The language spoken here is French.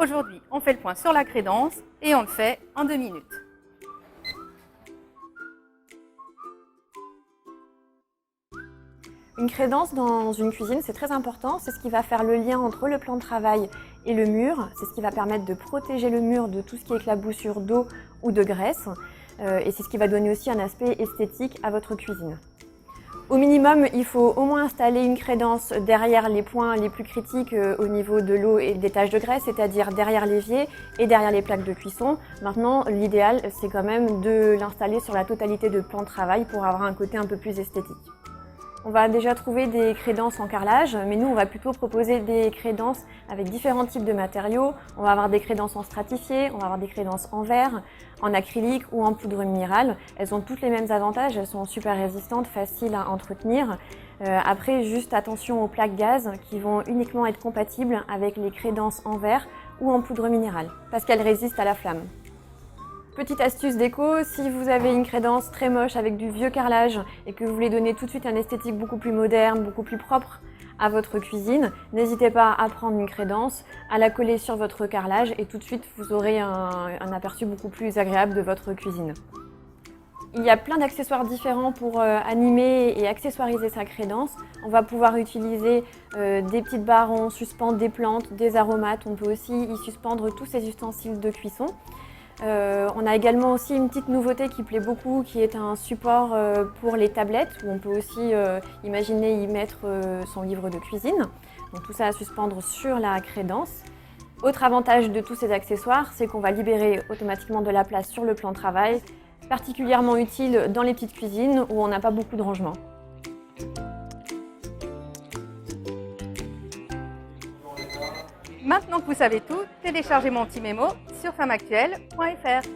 Aujourd'hui, on fait le point sur la crédence et on le fait en 2 minutes. Une crédence dans une cuisine, c'est très important. C'est ce qui va faire le lien entre le plan de travail et le mur. C'est ce qui va permettre de protéger le mur de tout ce qui est éclaboussure d'eau ou de graisse. Et c'est ce qui va donner aussi un aspect esthétique à votre cuisine. Au minimum, il faut au moins installer une crédence derrière les points les plus critiques au niveau de l'eau et des taches de graisse, c'est-à-dire derrière l'évier et derrière les plaques de cuisson. Maintenant, l'idéal, c'est quand même de l'installer sur la totalité de plan de travail pour avoir un côté un peu plus esthétique. On va déjà trouver des crédences en carrelage, mais nous on va plutôt proposer des crédences avec différents types de matériaux. On va avoir des crédences en stratifié, on va avoir des crédences en verre, en acrylique ou en poudre minérale. Elles ont toutes les mêmes avantages, elles sont super résistantes, faciles à entretenir. Après, juste attention aux plaques gaz qui vont uniquement être compatibles avec les crédences en verre ou en poudre minérale, parce qu'elles résistent à la flamme. Petite astuce déco, si vous avez une crédence très moche avec du vieux carrelage et que vous voulez donner tout de suite un esthétique beaucoup plus moderne, beaucoup plus propre à votre cuisine, n'hésitez pas à prendre une crédence, à la coller sur votre carrelage et tout de suite vous aurez un aperçu beaucoup plus agréable de votre cuisine. Il y a plein d'accessoires différents pour animer et accessoiriser sa crédence. On va pouvoir utiliser des petites barres, on suspend des plantes, des aromates, on peut aussi y suspendre tous ces ustensiles de cuisson. On a également aussi une petite nouveauté qui plaît beaucoup, qui est un support pour les tablettes, où on peut aussi imaginer y mettre son livre de cuisine. Donc tout ça à suspendre sur la crédence. Autre avantage de tous ces accessoires, c'est qu'on va libérer automatiquement de la place sur le plan de travail, particulièrement utile dans les petites cuisines où on n'a pas beaucoup de rangement. Maintenant que vous savez tout, téléchargez mon petit mémo sur femmeactuelle.fr.